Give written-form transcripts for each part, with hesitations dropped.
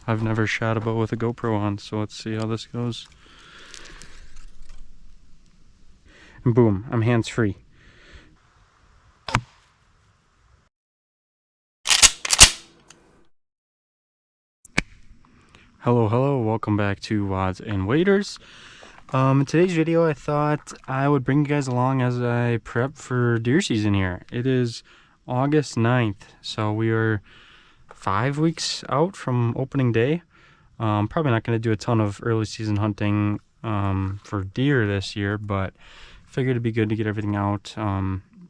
I've never shot a bow with a GoPro on, so let's see how this goes. And boom, I'm hands-free. Hello, welcome back to Wads and Waders. In today's video, I thought I would bring you guys along as I prep for deer season here. It is August 9th, so we are 5 weeks out from opening day. Probably not going to do a ton of early season hunting for deer this year, but figured it'd be good to get everything out,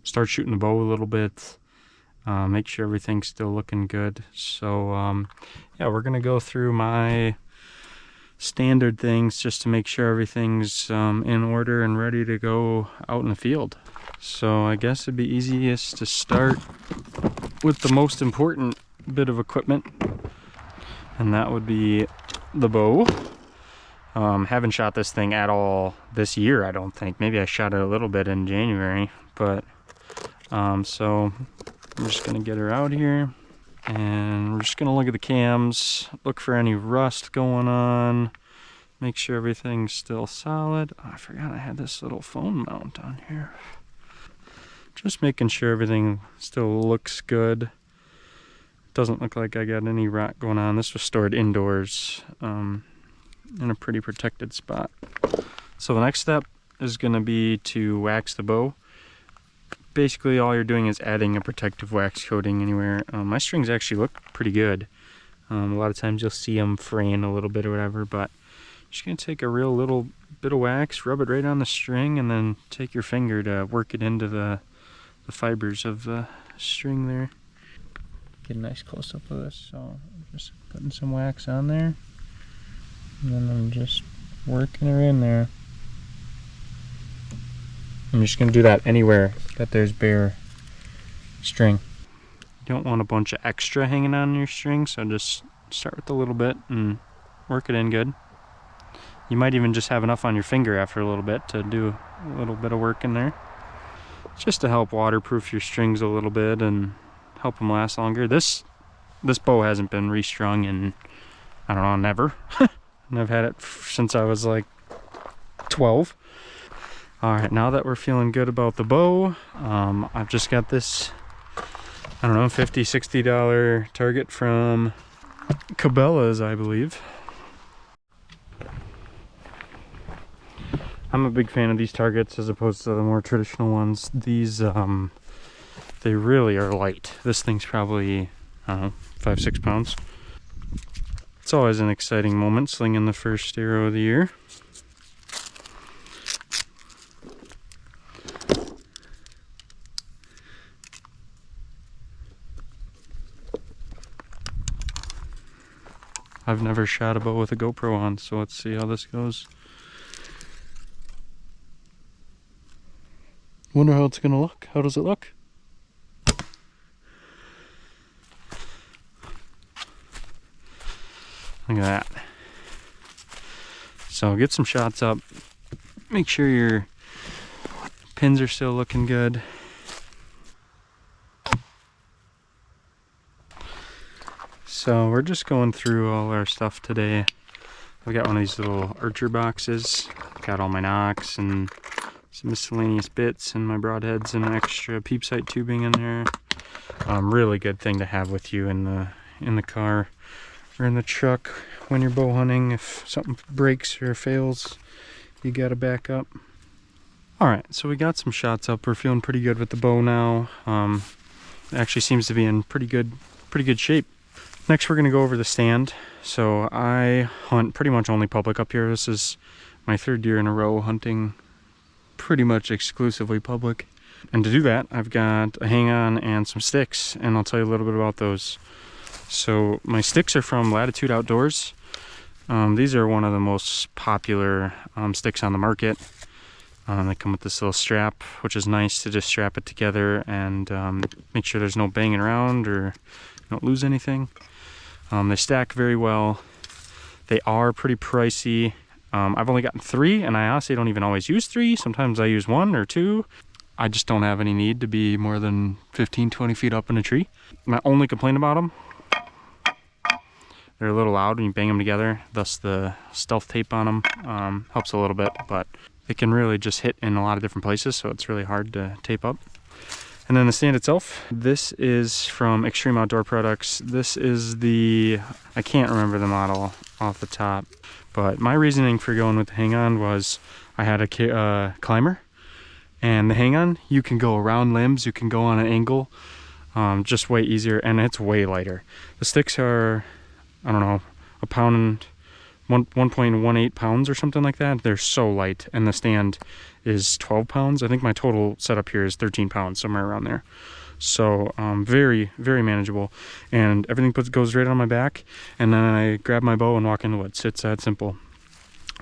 start shooting the bow a little bit, make sure everything's still looking good. So yeah, we're gonna go through my standard things just to make sure everything's in order and ready to go out in the field. So I guess it'd be easiest to start with the most important bit of equipment, and that would be the bow. Haven't shot this thing at all this year, I don't think. Maybe I shot it a little bit in January, but so I'm just gonna get her out here and we're just gonna look at the cams, look for any rust going on, make sure everything's still solid. Oh, I forgot I had this little phone mount on here. Just making sure everything still looks good. Doesn't look like I got any rot going on. This was stored indoors in a pretty protected spot. So the next step is going to be to wax the bow. Basically all you're doing is adding a protective wax coating anywhere. My strings actually look pretty good. A lot of times you'll see them fraying a little bit or whatever, but just going to take a real little bit of wax, rub it right on the string, and then take your finger to work it into the fibers of the string there. Get a nice close-up of this. So I'm just putting some wax on there, and then I'm just working her in there. I'm just going to do that anywhere that there's bare string. You don't want a bunch of extra hanging on your string, so just start with a little bit and work it in good. You might even just have enough on your finger after a little bit to do a little bit of work in there. Just to help waterproof your strings a little bit and help them last longer. This bow hasn't been restrung in, I don't know, never. And I've had it since I was like 12. Alright, now that we're feeling good about the bow, I've just got this, I don't know, $50, $60 target from Cabela's, I believe. I'm a big fan of these targets as opposed to the more traditional ones. These, they really are light. This thing's probably, I don't know, 5-6 pounds. It's always an exciting moment slinging the first arrow of the year. I've never shot a bow with a GoPro on, so let's see how this goes. Wonder how it's gonna look. How does it look? Look at that. So get some shots up. Make sure your pins are still looking good. So we're just going through all our stuff today. I've got one of these little Archer boxes. Got all my nocks and some miscellaneous bits and my broadheads and extra peep sight tubing in there. Really good thing to have with you in the car or in the truck when you're bow hunting. If something breaks or fails, you gotta back up. Alright, so we got some shots up. We're feeling pretty good with the bow now. It actually seems to be in pretty good shape. Next we're gonna go over the stand. So I hunt pretty much only public up here. This is my third year in a row hunting pretty much exclusively public. And to do that, I've got a hang-on and some sticks, and I'll tell you a little bit about those. So my sticks are from Latitude Outdoors. These are one of the most popular sticks on the market. They come with this little strap, which is nice to just strap it together and make sure there's no banging around or you don't lose anything. They stack very well. They are pretty pricey. I've only gotten 3, and I honestly don't even always use 3. Sometimes I use 1 or 2. I just don't have any need to be more than 15-20 feet up in a tree. My only complaint about them, They're a little loud when you bang them together, thus the stealth tape on them helps a little bit, but they can really just hit in a lot of different places, so it's really hard to tape up. And then the stand itself, this is from Extreme Outdoor Products. This is the, I can't remember the model off the top, but my reasoning for going with the hang-on was I had a climber, and the hang-on, you can go around limbs, you can go on an angle, just way easier, and it's way lighter. The sticks are, I don't know, a pound and 1.18 pounds or something like that. They're so light, and the stand is 12 pounds. I think my total setup here is 13 pounds, somewhere around there. So very, very manageable, and everything goes right on my back, and then I grab my bow and walk in the woods. It's that simple.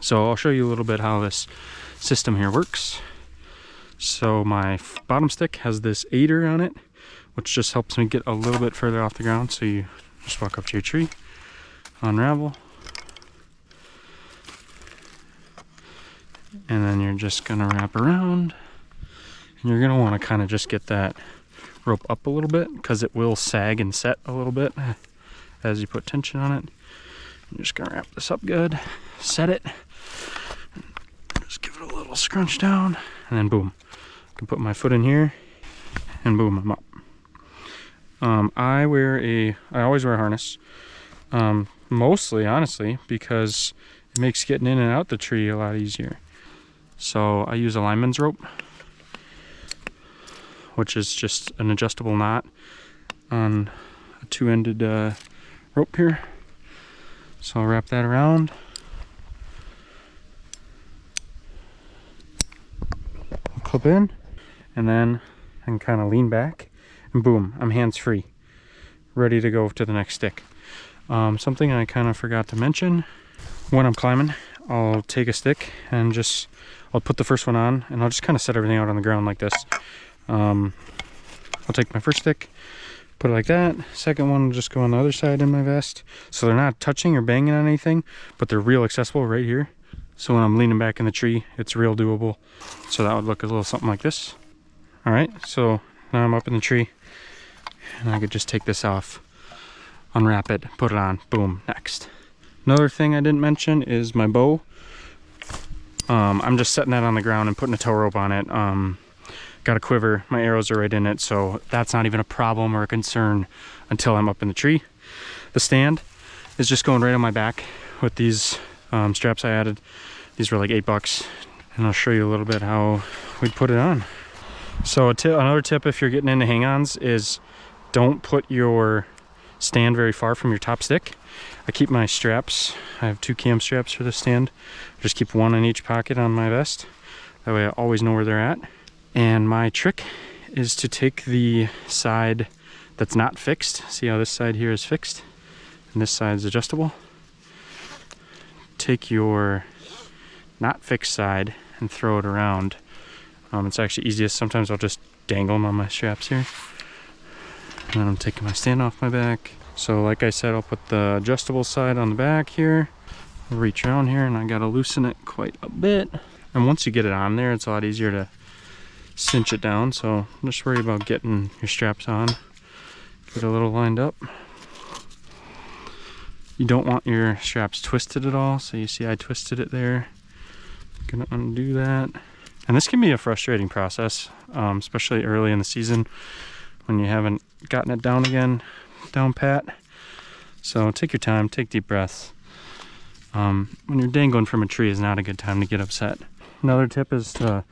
So I'll show you a little bit how this system here works. So my bottom stick has this aider on it, which just helps me get a little bit further off the ground. So you just walk up to your tree, unravel, and then you're just gonna wrap around, and you're gonna want to kind of just get that rope up a little bit, because it will sag and set a little bit as you put tension on it. I'm just gonna wrap this up good, set it, just give it a little scrunch down, and then boom, I can put my foot in here, and boom, I'm up. I always wear a harness, mostly honestly, because it makes getting in and out the tree a lot easier. So I use a lineman's rope, which is just an adjustable knot on a two-ended rope here. So I'll wrap that around. I'll clip in, and then I can kind of lean back, and boom, I'm hands-free, ready to go to the next stick. Something I kind of forgot to mention, when I'm climbing, I'll take a stick and I'll put the first one on, and I'll just kind of set everything out on the ground like this. I'll take my first stick, put it like that. Second one will just go on the other side in my vest. So they're not touching or banging on anything, but they're real accessible right here. So when I'm leaning back in the tree, it's real doable. So that would look a little something like this. All right, so now I'm up in the tree, and I could just take this off, unwrap it, put it on, boom, next. Another thing I didn't mention is my bow. I'm just setting that on the ground and putting a tow rope on it. Got a quiver, my arrows are right in it, so that's not even a problem or a concern until I'm up in the tree. The stand is just going right on my back with these straps I added. These were like $8, and I'll show you a little bit how we'd put it on. So another tip if you're getting into hang-ons is don't put your stand very far from your top stick. I keep my straps, I have 2 cam straps for this stand. I just keep one in each pocket on my vest. That way I always know where they're at. And my trick is to take the side that's not fixed. See how this side here is fixed and this side is adjustable? Take your not fixed side and throw it around. It's actually easiest. Sometimes I'll just dangle them on my straps here. And then I'm taking my stand off my back. So like I said, I'll put the adjustable side on the back here. I'll reach around here, and I gotta loosen it quite a bit. And once you get it on there, it's a lot easier to cinch it down. So just worry about getting your straps on. Get a little lined up. You don't want your straps twisted at all. So you see I twisted it there. I'm gonna undo that. And this can be a frustrating process, especially early in the season when you haven't gotten it down pat. So take your time, take deep breaths. When you're dangling from a tree is not a good time to get upset. Another tip is to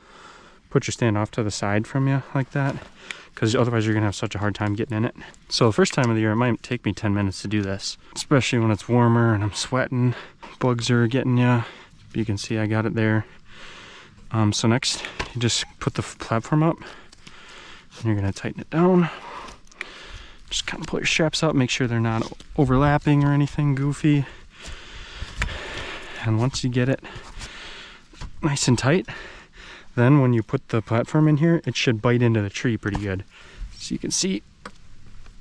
put your stand off to the side from you like that, because otherwise you're gonna have such a hard time getting in it. So the first time of the year, it might take me 10 minutes to do this, especially when it's warmer and I'm sweating, bugs are getting you. You can see I got it there. So next, you just put the platform up, and you're gonna tighten it down. Just kind of pull your straps up, make sure they're not overlapping or anything goofy. And once you get it nice and tight, then when you put the platform in here, it should bite into the tree pretty good. So you can see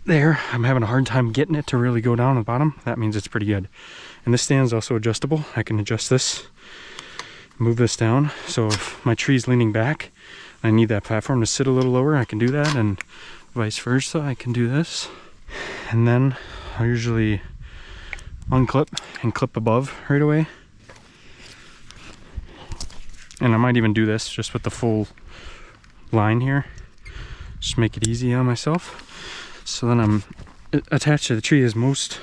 there, I'm having a hard time getting it to really go down at the bottom. That means it's pretty good. And this stand is also adjustable. I can adjust this, move this down. So if my tree's leaning back, I need that platform to sit a little lower, I can do that, and vice versa, I can do this. And then I'll usually unclip and clip above right away. And I might even do this just with the full line here. Just make it easy on myself. So then I'm attached to the tree as most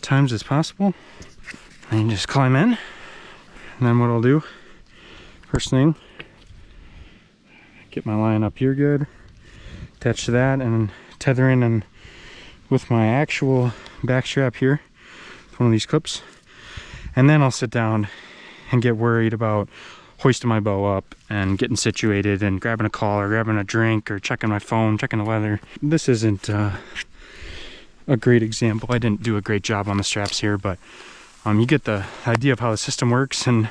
times as possible. And just climb in. And then what I'll do, first thing, get my line up here good, attach to that, and tether in and with my actual back strap here, one of these clips. And then I'll sit down and get worried about hoisting my bow up and getting situated and grabbing a call or grabbing a drink or checking my phone, checking the weather. This isn't a great example. I didn't do a great job on the straps here, but you get the idea of how the system works, and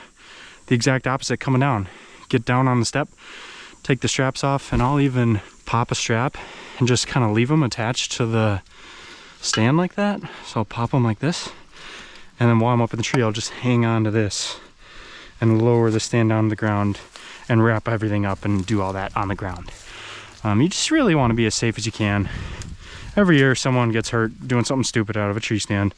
the exact opposite coming down. Get down on the step, take the straps off, and I'll even pop a strap and just kind of leave them attached to the stand like that. So I'll pop them like this, and then while I'm up in the tree, I'll just hang on to this and lower the stand down to the ground and wrap everything up and do all that on the ground. You just really want to be as safe as you can. Every year someone gets hurt doing something stupid out of a tree stand.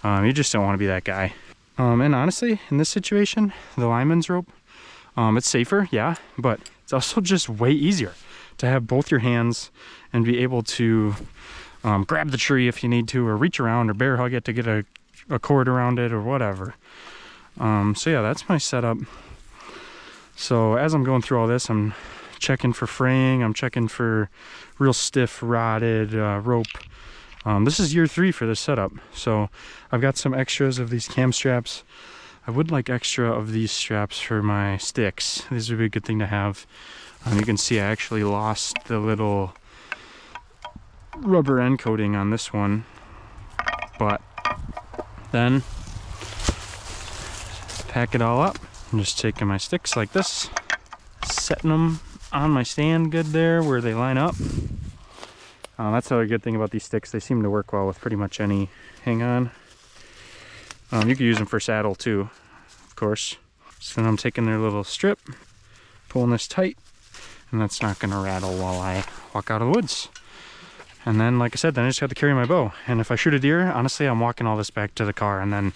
You just don't want to be that guy. And honestly, in this situation, the lineman's rope, it's safer, yeah, but it's also just way easier to have both your hands and be able to grab the tree if you need to, or reach around or bear hug it to get a cord around it or whatever. So yeah, that's my setup. So as I'm going through all this, I'm checking for fraying, I'm checking for real stiff rotted rope. This is year 3 for this setup, so I've got some extras of these cam straps. I would like extra of these straps for my sticks. These would be a good thing to have. You can see I actually lost the little rubber end coating on this one, but then pack it all up. I'm just taking my sticks like this, setting them on my stand good there where they line up. That's another good thing about these sticks. They seem to work well with pretty much any hang-on. You could use them for saddle too, of course. So then I'm taking their little strip, pulling this tight, and that's not going to rattle while I walk out of the woods. And then, like I said, then I just have to carry my bow. And if I shoot a deer, honestly, I'm walking all this back to the car and then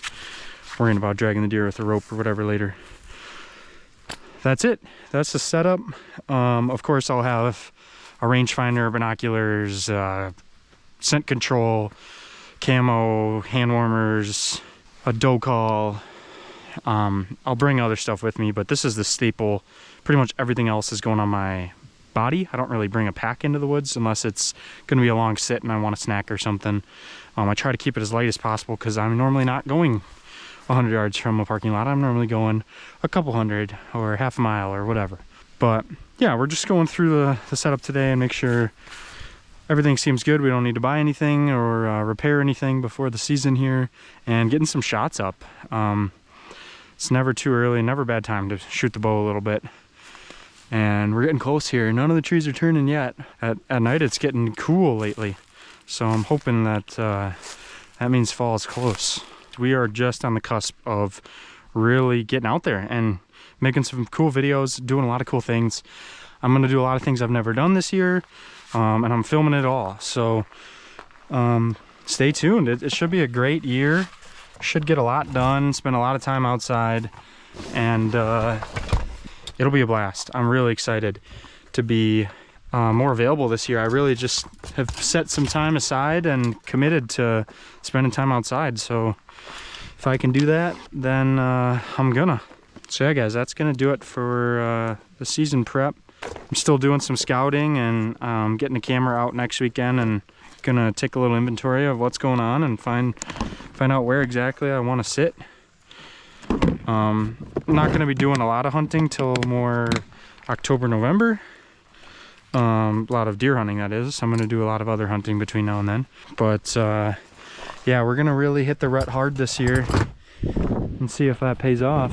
worrying about dragging the deer with a rope or whatever later. That's it. That's the setup. Of course, I'll have a rangefinder, binoculars, scent control, camo, hand warmers, a doe call. I'll bring other stuff with me, but this is the staple. Pretty much everything else is going on my body. I don't really bring a pack into the woods unless it's going to be a long sit and I want a snack or something. I try to keep it as light as possible because I'm normally not going 100 yards from a parking lot. I'm normally going a couple hundred or half a mile or whatever. But yeah, we're just going through the setup today and make sure everything seems good. We don't need to buy anything or repair anything before the season here, and getting some shots up. It's never too early, never a bad time to shoot the bow a little bit. And we're getting close here. None of the trees are turning yet. At night it's getting cool lately, so I'm hoping that that means fall is close. We are just on the cusp of really getting out there and making some cool videos, doing a lot of cool things. I'm gonna do a lot of things I've never done this year, and I'm filming it all. So stay tuned. It should be a great year. Should get a lot done, spend a lot of time outside, and it'll be a blast. I'm really excited to be more available this year. I really just have set some time aside and committed to spending time outside. So if I can do that, then I'm gonna. So yeah, guys, that's gonna do it for the season prep. I'm still doing some scouting and getting the camera out next weekend and gonna take a little inventory of what's going on and find out where exactly I want to sit. I'm not gonna be doing a lot of hunting till more October, November. A lot of deer hunting, that is. I'm gonna do a lot of other hunting between now and then. But yeah, we're gonna really hit the rut hard this year and see if that pays off.